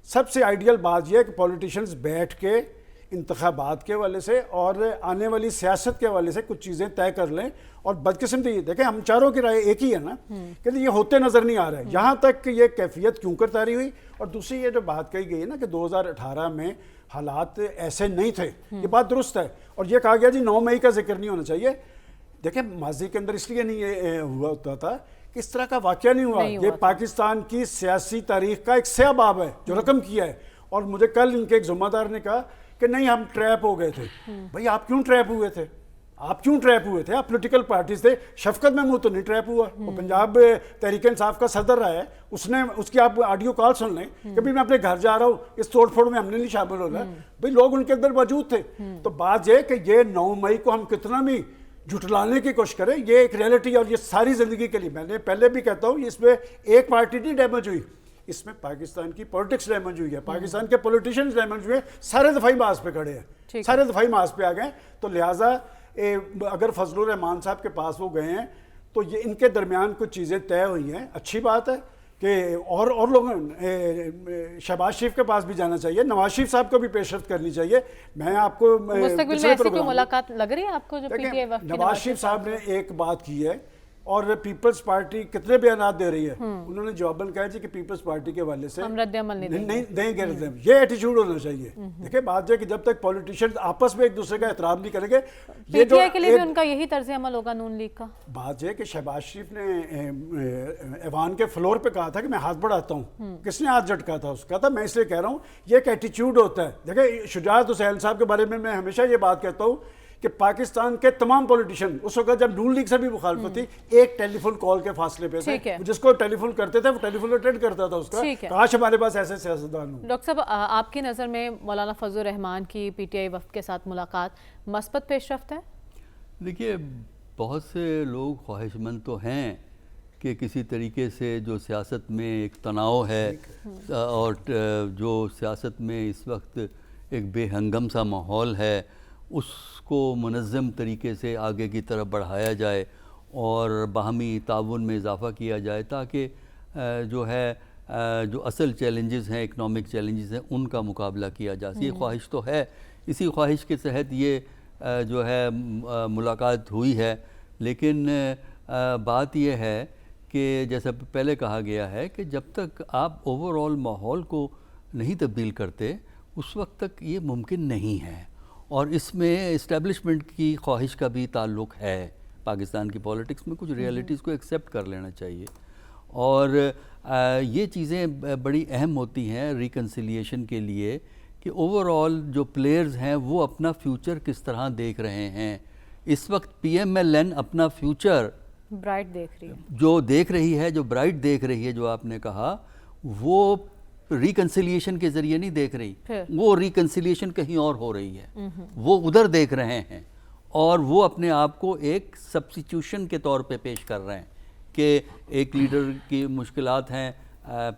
سب سے آئیڈیل بات یہ ہے کہ پولیٹیشینز بیٹھ کے انتخابات کے حوالے سے اور آنے والی سیاست کے حوالے سے کچھ چیزیں طے کر لیں. اور بدقسمتی, دیکھیں ہم چاروں کی رائے ایک ہی ہے نا, کہ یہ ہوتے نظر نہیں آ رہا ہے. یہاں تک کہ یہ کیفیت کیوں کر طاری ہوئی. اور دوسری یہ جو بات کہی گئی ہے نا کہ 2018 میں حالات ایسے نہیں تھے, یہ بات درست ہے. اور یہ کہا گیا جی 9 مئی کا ذکر نہیں ہونا چاہیے. دیکھیں ماضی کے اندر اس لیے نہیں ہوا ہوتا تھا کہ اس طرح کا واقعہ نہیں ہوا. یہ پاکستان کی سیاسی تاریخ کا ایک سیاہ باب ہے جو رقم کیا ہے. اور مجھے کل ان کے ایک ذمہ دار نے کہا کہ نہیں ہم ٹریپ ہو گئے تھے. بھائی آپ کیوں ٹریپ ہوئے تھے؟ آپ پولیٹیکل پارٹیز تھے. شفقت محمود تو نہیں ٹریپ ہوا, وہ پنجاب تحریک انصاف کا صدر رہا ہے, اس کی آپ آڈیو کال سن لیں کہ میں اپنے گھر جا رہا ہوں, اس توڑ پھوڑ میں ہم نے نہیں شامل ہونا. بھائی لوگ ان کے اندر موجود تھے. تو بات یہ کہ یہ 9 مئی کو ہم کتنا بھی جھٹلانے کی کوشش کریں, یہ ایک ریئلٹی اور یہ ساری زندگی کے لیے, میں نے پہلے بھی کہتا ہوں, اس میں ایک پارٹی نہیں ڈیمیج ہوئی, اس میں پاکستان کی پولیٹکس ڈیمیج ہوئی ہے, پاکستان کے پولیٹیشینز ڈیمیج ہوئے. سارے دفاعی محاذ پہ کھڑے ہیں, سارے دفاعی محاذ پہ آ گئے. تو لہٰذا اگر فضل الرحمان صاحب کے پاس وہ گئے ہیں تو یہ ان کے درمیان کچھ چیزیں طے ہوئی ہیں. اچھی بات ہے کہ اور لوگوں شہباز شریف کے پاس بھی جانا چاہیے, نواز شریف صاحب کو بھی پیش رفت کرنی چاہیے. میں آپ کو مستقبل میں ایسی کوئی ملاقات لگ رہی ہے آپ کو جو پی ٹی آئی وفد کی نواز شریف صاحب نے ایک بات کی ہے اور پیپلز پارٹی کتنے بیانات دے رہی ہے, انہوں نے جواباً کہا جی کہ پیپلز پارٹی کے حوالے سے ہم رد عمل نہیں دیں گے. یہ ایٹیچیوڈ ہونا چاہیے. دیکھیں بات ہے کہ جب تک پولیٹیشینز آپس میں ایک دوسرے کا احترام نہیں کریں گے, پی ٹی آئی کے لیے بھی ان کا یہی طرز عمل ہوگا نون لیگ کا. بات یہ کہ شہباز شریف نے ایوان کے فلور پہ کہا تھا کہ میں ہاتھ بڑھاتا ہوں. کس نے ہاتھ جھٹکا تھا؟ اس کا تھا. میں اس لیے کہہ رہا ہوں یہ ایک ایٹیچیوڈ ہوتا ہے. دیکھیں شجاعت حسین صاحب کے بارے میں ہمیشہ یہ بات کہتا ہوں کہ پاکستان کے تمام پولیٹیشین اس وقت جب نون لیگ سے بھی مخالفت تھی ایک ٹیلی فون کال کے فاصلے پہ ٹھیک تھے, ہے. جس کو ٹیلی فون کرتے تھے وہ ٹیلی فون اٹینڈ کرتا تھا اس کا. ٹھیک ہے. کاش ہمارے پاس ایسے سیاستدان ہوں. ڈاکٹر صاحب آپ کی نظر میں مولانا فضل الرحمان کی پی ٹی آئی وفد کے ساتھ ملاقات مثبت پیش رفت ہے؟ دیکھیے بہت سے لوگ خواہش مند تو ہیں کہ کسی طریقے سے جو سیاست میں ایک تناؤ ہے اور جو سیاست میں اس وقت ایک بے ہنگم سا ماحول ہے اس کو منظم طریقے سے آگے کی طرف بڑھایا جائے اور باہمی تعاون میں اضافہ کیا جائے تاکہ جو ہے جو اصل چیلنجز ہیں اکنامک چیلنجز ہیں ان کا مقابلہ کیا جا سکے. یہ خواہش تو ہے, اسی خواہش کے تحت یہ جو ہے ملاقات ہوئی ہے. لیکن بات یہ ہے کہ جیسا پہلے کہا گیا ہے کہ جب تک آپ اوور آل ماحول کو نہیں تبدیل کرتے اس وقت تک یہ ممکن نہیں ہے, اور اس میں اسٹیبلشمنٹ کی خواہش کا بھی تعلق ہے. پاکستان کی پولیٹکس میں کچھ ریئلٹیز کو ایکسیپٹ کر لینا چاہیے, اور یہ چیزیں بڑی اہم ہوتی ہیں ریکنسیلیشن کے لیے کہ اوور آل جو پلیئرز ہیں وہ اپنا فیوچر کس طرح دیکھ رہے ہیں. اس وقت پی ایم ایل این اپنا فیوچر برائٹ دیکھ رہی ہے, جو دیکھ رہی ہے, جو برائٹ دیکھ رہی ہے, جو آپ نے کہا وہ ریکنسیلیشن کے ذریعے نہیں دیکھ رہی, وہ ریکنسیلیشن کہیں اور ہو رہی ہے, وہ ادھر دیکھ رہے ہیں اور وہ اپنے آپ کو ایک سبسٹیٹیوشن کے طور پہ پیش کر رہے ہیں کہ ایک لیڈر کی مشکلات ہیں,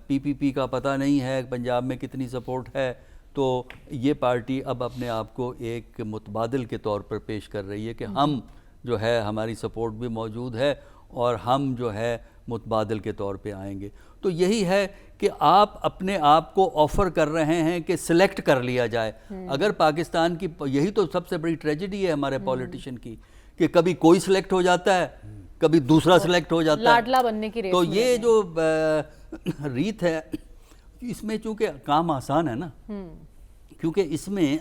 پی پی پی کا پتہ نہیں ہے پنجاب میں کتنی سپورٹ ہے, تو یہ پارٹی اب اپنے آپ کو ایک متبادل کے طور پر پیش کر رہی ہے کہ ہم جو ہے ہماری سپورٹ بھی موجود ہے اور ہم جو ہے متبادل کے طور پہ آئیں گے. تو یہی ہے کہ آپ اپنے آپ کو آفر کر رہے ہیں کہ سلیکٹ کر لیا جائے. اگر پاکستان کی, یہی تو سب سے بڑی ٹریجڈی ہے ہمارے پولیٹیشین کی کہ کبھی کوئی سلیکٹ ہو جاتا ہے, کبھی دوسرا سلیکٹ ہو جاتا ہے, لاڈلا بننے کی ریس. تو یہ جو ریت ہے اس میں چونکہ کام آسان ہے نا, کیونکہ اس میں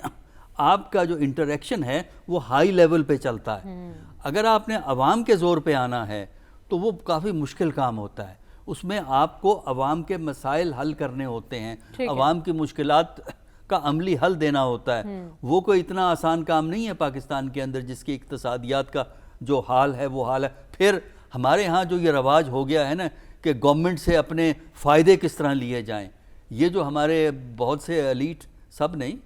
آپ کا جو انٹریکشن ہے وہ ہائی لیول پہ چلتا ہے. اگر آپ نے عوام کے زور پہ آنا ہے تو وہ کافی مشکل کام ہوتا ہے. اس میں آپ کو عوام کے مسائل حل کرنے ہوتے ہیں, عوام کی مشکلات کا عملی حل دینا ہوتا ہے. وہ کوئی اتنا آسان کام نہیں ہے پاکستان کے اندر جس کی اقتصادیات کا جو حال ہے وہ حال ہے. پھر ہمارے ہاں جو یہ رواج ہو گیا ہے نا کہ گورنمنٹ سے اپنے فائدے کس طرح لیے جائیں, یہ جو ہمارے بہت سے ایلیٹ, سب نہیں,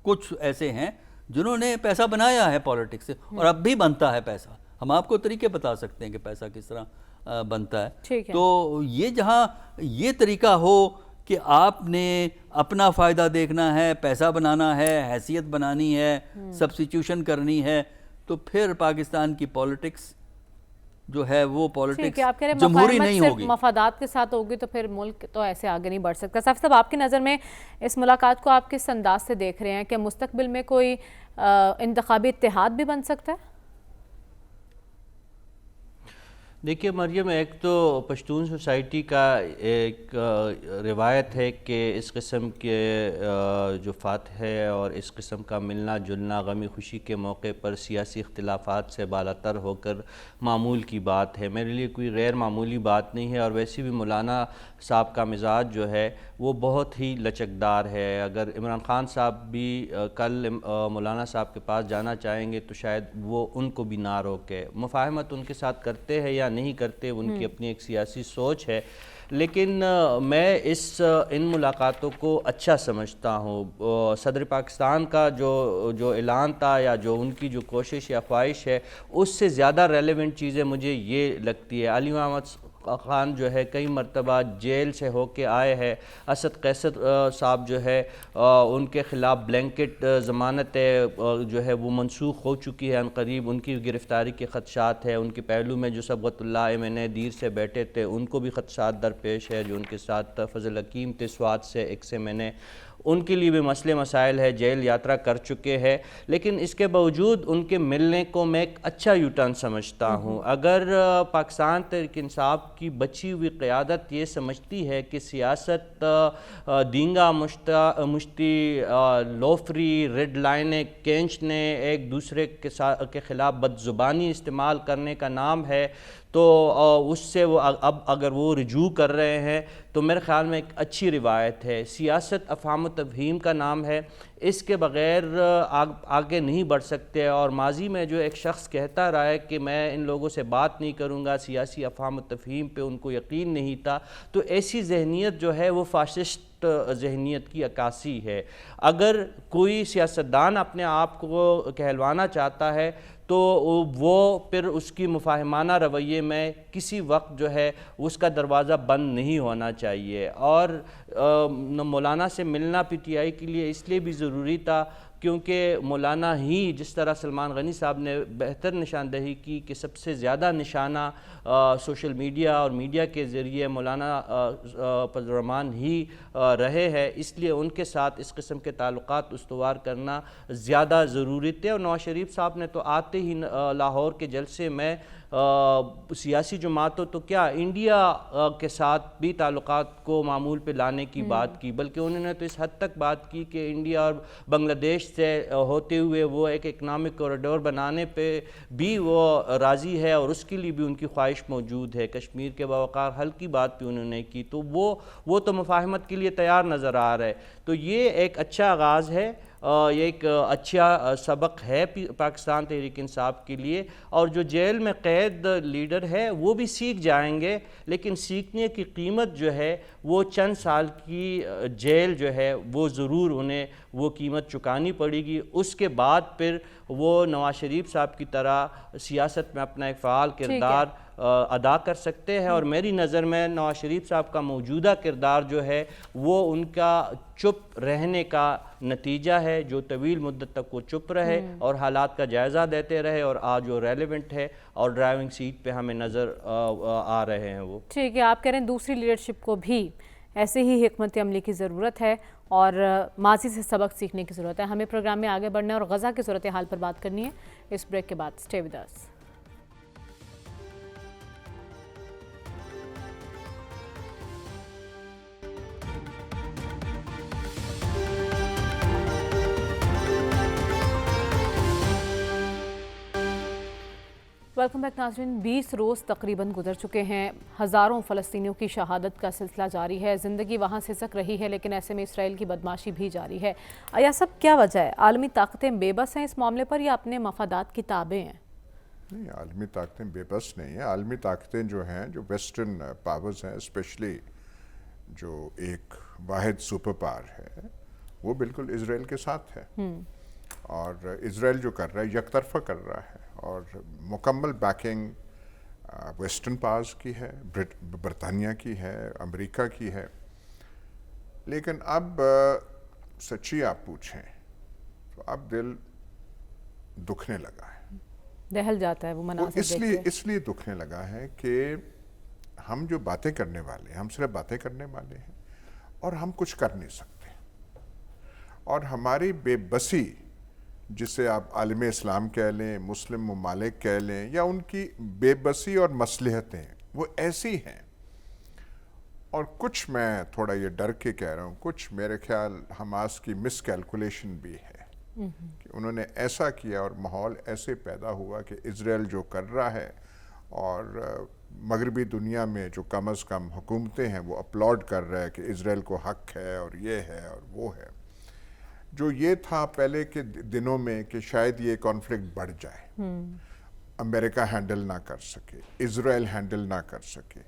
کچھ ایسے ہیں جنہوں نے پیسہ بنایا ہے پالیٹکس سے اور اب بھی بنتا ہے پیسہ. ہم آپ کو طریقے بتا سکتے ہیں کہ پیسہ کس طرح بنتا ہے. تو یہ جہاں یہ طریقہ ہو کہ آپ نے اپنا فائدہ دیکھنا ہے, پیسہ بنانا ہے, حیثیت بنانی ہے, سبسٹیٹیوشن کرنی ہے, تو پھر پاکستان کی پالیٹکس جو ہے وہ پالیٹکس جمہوری نہیں ہوگی. مفادات کے ساتھ ہوگی تو پھر ملک تو ایسے آگے نہیں بڑھ سکتا. صاحب آپ کی نظر میں اس ملاقات کو آپ کس انداز سے دیکھ رہے ہیں کہ مستقبل میں کوئی انتخابی اتحاد بھی بن سکتا ہے؟ دیکھیے مریم, ایک تو پشتون سوسائٹی کا ایک روایت ہے کہ اس قسم کے جو فاتح ہے اور اس قسم کا ملنا جلنا غمی خوشی کے موقع پر سیاسی اختلافات سے بالاتر ہو کر معمول کی بات ہے. میرے لیے کوئی غیر معمولی بات نہیں ہے, اور ویسے بھی مولانا صاحب کا مزاج جو ہے وہ بہت ہی لچکدار ہے. اگر عمران خان صاحب بھی کل مولانا صاحب کے پاس جانا چاہیں گے تو شاید وہ ان کو بھی نہ روکے. مفاہمت ان کے ساتھ کرتے ہیں یا نہیں کرتے, ان کی اپنی ایک سیاسی سوچ ہے, لیکن میں ان ملاقاتوں کو اچھا سمجھتا ہوں. صدر پاکستان کا جو اعلان تھا یا جو ان کی جو کوشش یا خواہش ہے اس سے زیادہ ریلیونٹ چیزیں مجھے یہ لگتی ہے. علی محمد خان جو ہے کئی مرتبہ جیل سے ہو کے آئے ہیں. اسد قیصر صاحب جو ہے ان کے خلاف بلینکٹ ضمانت جو ہے وہ منسوخ ہو چکی ہے عنقریب. ان کی گرفتاری کے خدشات ہیں. ان کے پہلو میں جو صبغت اللہ MNA دیر سے بیٹھے تھے ان کو بھی خدشات درپیش ہے. جو ان کے ساتھ فضل حکیم تھے سوات سے XMNA, ان کے لیے بھی مسئلے مسائل ہے. جیل یاترا کر چکے ہیں, لیکن اس کے باوجود ان کے ملنے کو میں ایک اچھا یو ٹرن سمجھتا ہوں. اگر پاکستان تحریک انصاف کی بچی ہوئی قیادت یہ سمجھتی ہے کہ سیاست دینگا مشتی لوفری ریڈ لائنیں کھینچنے ایک دوسرے کے خلاف بد زبانی استعمال کرنے کا نام ہے, تو اس سے وہ اب اگر وہ رجوع کر رہے ہیں تو میرے خیال میں ایک اچھی روایت ہے. سیاست افہام و تفہیم کا نام ہے. اس کے بغیر آگے نہیں بڑھ سکتے. اور ماضی میں جو ایک شخص کہتا رہا ہے کہ میں ان لوگوں سے بات نہیں کروں گا, سیاسی افہام و تفہیم پہ ان کو یقین نہیں تھا, تو ایسی ذہنیت جو ہے وہ فاشسٹ ذہنیت کی عکاسی ہے. اگر کوئی سیاستدان اپنے آپ کو کہلوانا چاہتا ہے تو وہ پھر اس کی مفاہمانہ رویے میں کسی وقت جو ہے اس کا دروازہ بند نہیں ہونا چاہیے. اور مولانا سے ملنا پی ٹی آئی کے لیے اس لیے بھی ضروری تھا کیونکہ مولانا ہی, جس طرح سلمان غنی صاحب نے بہتر نشاندہی کی کہ سب سے زیادہ نشانہ سوشل میڈیا اور میڈیا کے ذریعے مولانا فضل الرحمان ہی رہے ہیں, اس لیے ان کے ساتھ اس قسم کے تعلقات استوار کرنا زیادہ ضروری تھے. اور نواز شریف صاحب نے تو آتے ہی لاہور کے جلسے میں سیاسی جماعتوں تو کیا انڈیا کے ساتھ بھی تعلقات کو معمول پہ لانے کی بات کی, بلکہ انہوں نے تو اس حد تک بات کی کہ انڈیا اور بنگلہ دیش سے ہوتے ہوئے وہ ایک اکنامک کوریڈور بنانے پہ بھی وہ راضی ہے اور اس کے لیے بھی ان کی خواہش موجود ہے. کشمیر کے باوقار حل کی بات بھی انہوں نے کی, تو وہ تو مفاہمت کے لیے تیار نظر آ رہا ہے. تو یہ ایک اچھا آغاز ہے, یہ ایک اچھا سبق ہے پاکستان تحریک انصاف کے لیے. اور جو جیل میں قید لیڈر ہے وہ بھی سیکھ جائیں گے, لیکن سیکھنے کی قیمت جو ہے وہ چند سال کی جیل جو ہے وہ ضرور انہیں وہ قیمت چکانی پڑے گی. اس کے بعد پھر وہ نواز شریف صاحب کی طرح سیاست میں اپنا ایک فعال کردار ادا کر سکتے ہیں. اور میری نظر میں نواز شریف صاحب کا موجودہ کردار جو ہے وہ ان کا چپ رہنے کا نتیجہ ہے, جو طویل مدت تک وہ چپ رہے اور حالات کا جائزہ دیتے رہے, اور آج وہ ریلیونٹ ہے اور ڈرائیونگ سیٹ پہ ہمیں نظر آ رہے ہیں. وہ ٹھیک ہے, آپ کہہ رہے ہیں دوسری لیڈرشپ کو بھی ایسے ہی حکمت عملی کی ضرورت ہے اور ماضی سے سبق سیکھنے کی ضرورت ہے. ہمیں پروگرام میں آگے بڑھنا ہے اور غزہ کی صورتحال پر بات کرنی ہے. اس بریک کے بعد stay with us. Welcome back ناظرین. 20 روز تقریباً گزر چکے ہیں, ہزاروں فلسطینیوں کی شہادت کا سلسلہ جاری ہے. زندگی وہاں سسک رہی ہے, لیکن ایسے میں اسرائیل کی بدماشی بھی جاری ہے. ایاز صاحب, کیا وجہ ہے؟ عالمی طاقتیں بے بس ہیں اس معاملے پر یا اپنے مفادات کی تابع ہیں؟ نہیں, عالمی طاقتیں بے بس نہیں ہیں. عالمی طاقتیں جو ہیں, جو ویسٹرن پاورز ہیں, اسپیشلی جو ایک واحد سپر پاور ہے, وہ بالکل اسرائیل کے ساتھ ہے. اور اسرائیل جو کر رہا ہے یک طرفہ کر رہا ہے, اور مکمل بیکنگ ویسٹرن پاورز کی ہے, برطانیہ کی ہے, امریکہ کی ہے. لیکن اب سچی آپ پوچھیں تو اب دل دکھنے لگا ہے, دہل جاتا ہے وہ مناظر دیکھ کے. اس لیے دکھنے لگا ہے کہ ہم جو باتیں کرنے والے ہیں, ہم صرف باتیں کرنے والے ہیں اور ہم کچھ کر نہیں سکتے. اور ہماری بے بسی, جسے آپ عالم اسلام کہہ لیں, مسلم ممالک کہہ لیں, یا ان کی بے بسی اور مصلحتیں وہ ایسی ہیں. اور کچھ میں تھوڑا یہ ڈر کے کہہ رہا ہوں, کچھ میرے خیال حماس کی مس کیلکولیشن بھی ہے کہ انہوں نے ایسا کیا اور ماحول ایسے پیدا ہوا کہ اسرائیل جو کر رہا ہے, اور مغربی دنیا میں جو کم از کم حکومتیں ہیں وہ اپلوڈ کر رہا ہے کہ اسرائیل کو حق ہے اور یہ ہے اور وہ ہے. جو یہ تھا پہلے کے دنوں میں کہ شاید یہ کانفلکٹ بڑھ جائے, امریکہ ہینڈل نہ کر سکے, اسرائیل ہینڈل نہ کر سکے,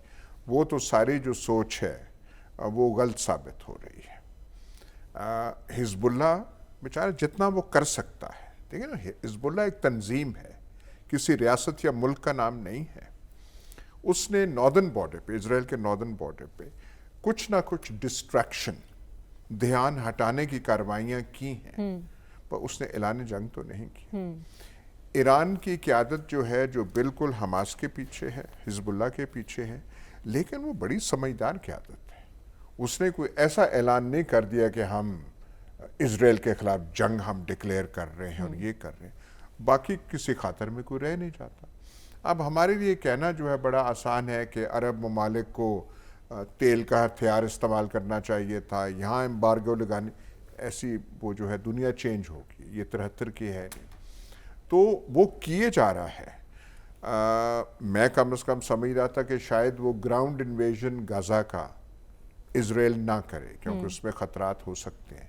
وہ تو ساری جو سوچ ہے وہ غلط ثابت ہو رہی ہے. حزب اللہ بیچارہ جتنا وہ کر سکتا ہے, دیکھیں نا, حزب اللہ ایک تنظیم ہے, کسی ریاست یا ملک کا نام نہیں ہے. اس نے ناردرن بارڈر پہ, اسرائیل کے ناردرن بارڈر پہ کچھ نہ کچھ ڈسٹریکشن, دھیان ہٹانے کی کاروائیاں کی ہیں, پر اس نے اعلان جنگ تو نہیں کی. ایران کی قیادت جو ہے, جو بالکل حماس کے پیچھے ہے, حزب اللہ کے پیچھے ہے, لیکن وہ بڑی سمجھدار قیادت ہے. اس نے کوئی ایسا اعلان نہیں کر دیا کہ ہم اسرائیل کے خلاف جنگ ہم ڈکلیئر کر رہے ہیں اور یہ کر رہے ہیں. باقی کسی خاطر میں کوئی رہ نہیں جاتا. اب ہمارے لیے کہنا جو ہے بڑا آسان ہے کہ عرب ممالک کو تیل کا ہتھیار استعمال کرنا چاہیے تھا, یہاں امبارگو لگانے, ایسی وہ جو ہے دنیا چینج ہوگی, یہ 73 کی ہے نہیں. تو وہ کیے جا رہا ہے. میں کم از کم سمجھ رہا تھا کہ شاید وہ گراؤنڈ انویژن غزہ کا اسرائیل نہ کرے, کیونکہ اس میں خطرات ہو سکتے ہیں.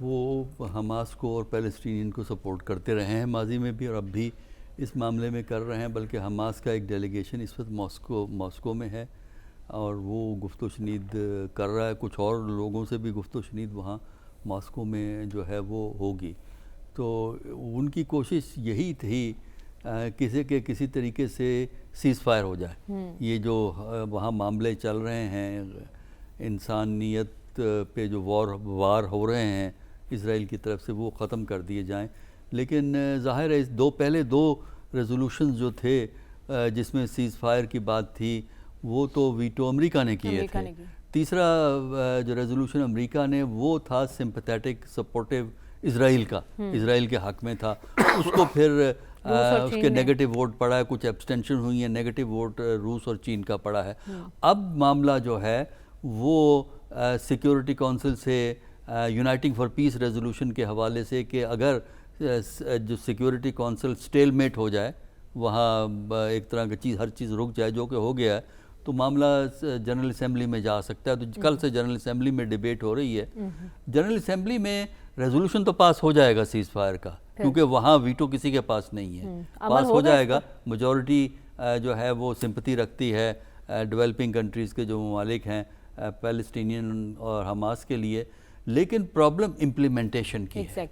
وہ حماس کو اور پیلسٹینین کو سپورٹ کرتے رہے ہیں ماضی میں بھی اور اب بھی اس معاملے میں کر رہے ہیں، بلکہ حماس کا ایک ڈیلیگیشن اس وقت ماسکو میں ہے اور وہ گفت و شنید کر رہا ہے، کچھ اور لوگوں سے بھی گفت و شنید وہاں ماسکو میں جو ہے وہ ہوگی۔ تو ان کی کوشش یہی تھی کسی طریقے سے سیز فائر ہو جائے۔ یہ جو وہاں معاملے چل رہے ہیں، انسانیت پہ جو وار ہو رہے ہیں اسرائیل کی طرف سے، وہ ختم کر دیے جائیں۔ لیکن ظاہر ہے پہلے دو ریزولوشنز جو تھے جس میں سیز فائر کی بات تھی، وہ تو ویٹو امریکہ نے کیے تھے۔ تیسرا جو ریزولوشن امریکہ نے وہ تھا سمپیتھیٹک سپورٹیو اسرائیل کا، اسرائیل کے حق میں تھا۔ اس کو پھر اس کے نیگیٹو ووٹ پڑا ہے، کچھ ایبسٹینشن ہوئی ہیں، نیگیٹو ووٹ روس اور چین کا پڑا ہے۔ اب معاملہ جو ہے وہ سیکیورٹی کونسل سے یونائٹنگ فار پیس ریزولوشن کے حوالے سے کہ اگر جو سیکیورٹی کونسل سٹیل میٹ ہو جائے، وہاں ایک طرح کی ہر چیز رک جائے، جو کہ ہو گیا ہے، تو معاملہ جنرل اسمبلی میں جا سکتا ہے۔ تو کل سے جنرل اسمبلی میں ڈیبیٹ ہو رہی ہے۔ جنرل اسمبلی میں ریزولوشن تو پاس ہو جائے گا سیز فائر کا، کیونکہ وہاں ویٹو کسی کے پاس نہیں ہے، پاس ہو جائے گا۔ میجورٹی جو ہے وہ سمپتھی رکھتی ہے ڈیولپنگ کنٹریز کے جو ممالک ہیں پیلسٹینین اور حماس کے لیے، لیکن پرابلم امپلیمنٹیشن کی ہے۔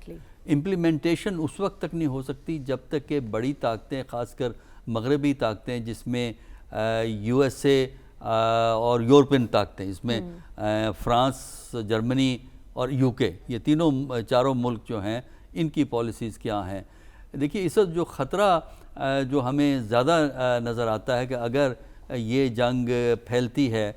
امپلیمنٹیشن اس وقت تک نہیں ہو سکتی جب تک کہ بڑی طاقتیں، خاص کر مغربی طاقتیں جس میں یو ایس اے اور یورپین طاقتیں، اس میں فرانس، جرمنی اور یو کے، یہ چاروں ملک جو ہیں، ان کی پالیسیز کیا ہیں۔ دیکھیے اس وقت جو خطرہ جو ہمیں زیادہ نظر آتا ہے کہ اگر یہ جنگ پھیلتی ہے،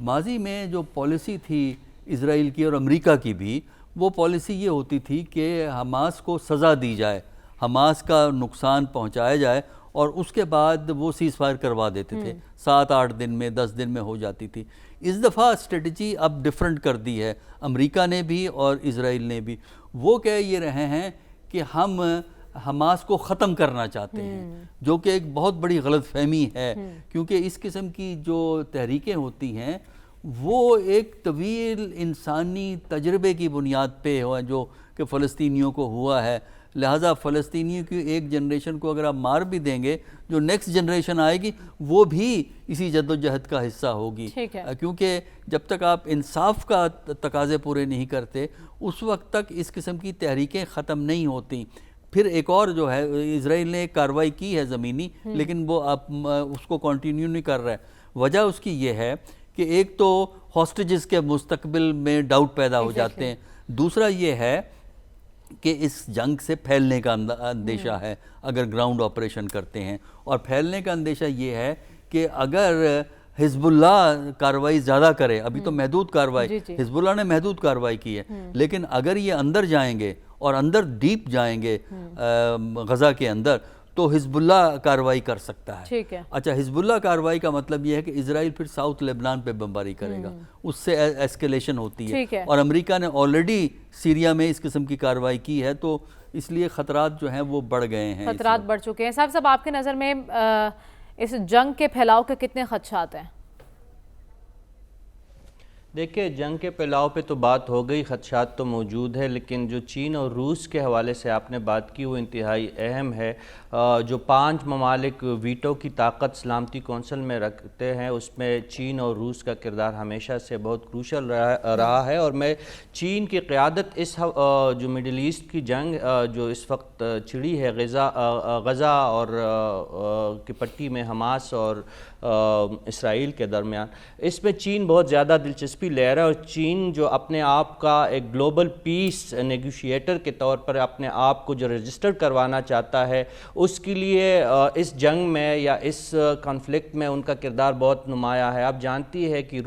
ماضی میں جو پالیسی تھی اسرائیل کی اور امریکہ کی بھی، وہ پالیسی یہ ہوتی تھی کہ حماس کو سزا دی جائے، حماس کا نقصان پہنچایا جائے اور اس کے بعد وہ سیز فائر کروا دیتے تھے، 7-8 دن میں، 10 دن میں ہو جاتی تھی۔ اس دفعہ اسٹریٹجی اب ڈیفرنٹ کر دی ہے امریکہ نے بھی اور اسرائیل نے بھی۔ وہ کہہ یہ رہے ہیں کہ ہم حماس کو ختم کرنا چاہتے ہیں، جو کہ ایک بہت بڑی غلط فہمی ہے، کیونکہ اس قسم کی جو تحریکیں ہوتی ہیں وہ ایک طویل انسانی تجربے کی بنیاد پہ ہوا جو کہ فلسطینیوں کو ہوا ہے، لہٰذا فلسطینیوں کی ایک جنریشن کو اگر آپ مار بھی دیں گے، جو نیکسٹ جنریشن آئے گی وہ بھی اسی جد و جہد کا حصہ ہوگی، کیونکہ جب تک آپ انصاف کا تقاضے پورے نہیں کرتے اس وقت تک اس قسم کی تحریکیں ختم نہیں ہوتی۔ پھر ایک اور جو ہے اسرائیل نے ایک کارروائی کی ہے زمینی، لیکن وہ اس کو کنٹینیو نہیں کر رہا ہے۔ وجہ اس کی یہ ہے کہ ایک تو ہاسٹیجز کے مستقبل میں ڈاؤٹ پیدا ہو جاتے ہیں، دوسرا یہ ہے کہ اس جنگ سے پھیلنے کا اندیشہ ہے اگر گراؤنڈ آپریشن کرتے ہیں، اور پھیلنے کا اندیشہ یہ ہے کہ اگر حزب اللہ کارروائی زیادہ کرے، ابھی تو محدود کارروائی، حزب اللہ نے محدود کارروائی کی ہے، لیکن اگر یہ اندر جائیں گے اور اندر ڈیپ جائیں گے غزہ کے اندر تو حزب اللہ کارروائی کر سکتا ہے۔ اچھا، حزب اللہ کارروائی کا مطلب یہ ہے کہ اسرائیل پھر ساؤتھ لیبنان پہ بمباری کرے گا، اس سے ایسکیلیشن ہوتی ہے، اور امریکہ نے آلریڈی سیریا میں اس قسم کی کارروائی کی ہے، تو اس لیے خطرات جو ہیں وہ بڑھ گئے ہیں، خطرات بڑھ چکے ہیں۔ صاحب آپ کے نظر میں اس جنگ کے پھیلاؤ کے کتنے خدشات ہیں؟ دیکھیں، جنگ کے پھیلاؤ پہ تو بات ہو گئی، خدشات تو موجود ہے، لیکن جو چین اور روس کے حوالے سے آپ نے بات کی وہ انتہائی اہم ہے۔ جو 5 ممالک ویٹو کی طاقت سلامتی کونسل میں رکھتے ہیں، اس میں چین اور روس کا کردار ہمیشہ سے بہت کروشل رہا ہے، اور میں چین کی قیادت اس جو مڈل ایسٹ کی جنگ جو اس وقت چھڑی ہے غزہ اور کی پٹی میں حماس اور اسرائیل کے درمیان، اس میں چین بہت زیادہ دلچسپی لے رہا ہے، اور چین جو اپنے آپ کا ایک گلوبل پیس نیگوشیٹر کے طور پر اپنے آپ کو جو رجسٹر کروانا چاہتا ہے، اس کے لیے اس جنگ میں یا اس کانفلکٹ میں ان کا کردار بہت نمایاں ہے۔ آپ جانتی ہے کہ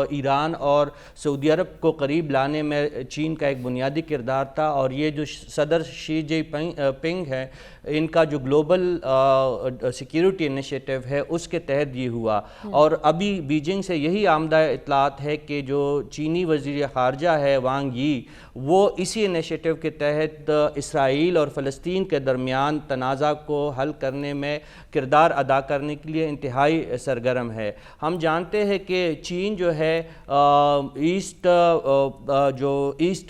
ایران اور سعودی عرب کو قریب لانے میں چین کا ایک بنیادی کردار تھا، اور یہ جو صدر شی جی پنگ ہے، ان کا جو گلوبل سیکیورٹی انیشیٹو ہے، اس کے تحت لیے ہوا، اور ابھی بیجنگ سے یہی آمدہ اطلاعات ہے کہ جو چینی وزیر خارجہ ہے وانگ یی، وہ اسی انیشیٹو کے تحت اسرائیل اور فلسطین کے درمیان تنازع کو حل کرنے میں کردار ادا کرنے کے لیے انتہائی سرگرم ہے۔ ہم جانتے ہیں کہ چین جو ہے ایسٹ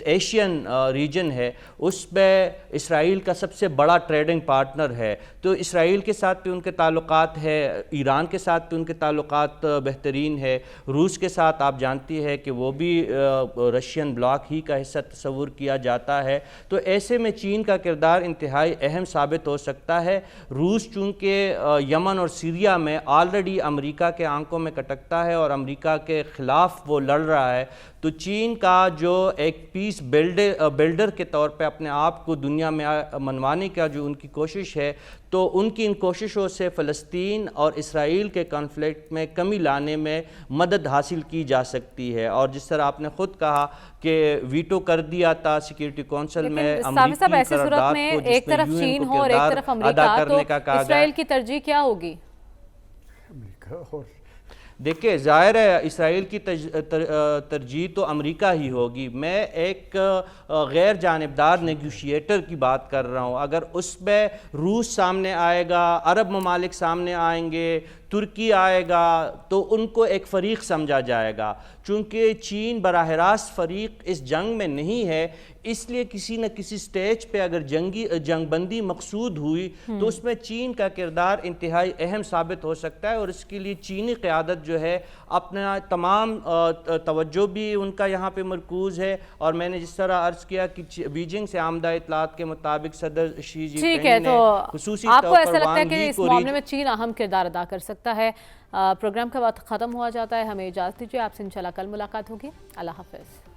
ایشین ریجن ہے، اس پہ اسرائیل کا سب سے بڑا ٹریڈنگ پارٹنر ہے، تو اسرائیل کے ساتھ بھی ان کے تعلقات ہے، ایران کے ساتھ بھی ان کے تعلقات بہترین ہے، روس کے ساتھ آپ جانتی ہے کہ وہ بھی رشین بلاک ہی کا حصہ تصور کیا جاتا ہے، تو ایسے میں چین کا کردار انتہائی اہم ثابت ہو سکتا ہے۔ روس چونکہ یمن اور سیریا میں آلریڈی امریکہ کے آنکھوں میں کٹکتا ہے اور امریکہ کے خلاف وہ لڑ رہا ہے، تو چین کا جو ایک پیس بلڈر کے طور پہ اپنے آپ کو دنیا میں منوانے کا جو ان کی کوشش ہے، تو ان کی ان کوششوں سے فلسطین اور اسرائیل کے کانفلکٹ میں کمی لانے میں مدد حاصل کی جا سکتی ہے۔ اور جس طرح آپ نے خود کہا کہ ویٹو کر دیا تھا سیکیورٹی کونسل میں امریکی ایسی صورت میں ایک طرف چین ہو اور ایک طرف امریکہ، تو اسرائیل کی ترجیح کیا ہوگی؟ امریکہ اور دیکھیں ظاہر ہے اسرائیل کی ترجیح تو امریکہ ہی ہوگی۔ میں ایک غیر جانبدار نیگوشیٹر کی بات کر رہا ہوں، اگر اس میں روس سامنے آئے گا، عرب ممالک سامنے آئیں گے، ترکی آئے گا، تو ان کو ایک فریق سمجھا جائے گا۔ چونکہ چین براہ راست فریق اس جنگ میں نہیں ہے، اس لیے کسی نہ کسی سٹیج پہ اگر جنگ بندی مقصود ہوئی تو اس میں چین کا کردار انتہائی اہم ثابت ہو سکتا ہے، اور اس کے لیے چینی قیادت جو ہے اپنا تمام توجہ بھی ان کا یہاں پہ مرکوز ہے، اور میں نے جس طرح عرض کیا کہ بیجنگ سے آمدہ اطلاعات کے مطابق صدر شی جن پنگ نے خصوصی آپ کو طور ایسا پر لگتا ہے وانگ کہ یی اس کو معاملے میں چین اہم کردار ادا کر سکتا ہے؟ پروگرام کا وقت ختم ہوا جاتا ہے، ہمیں اجازت دیجیے، آپ سے انشاءاللہ کل ملاقات ہوگی۔ اللہ حافظ۔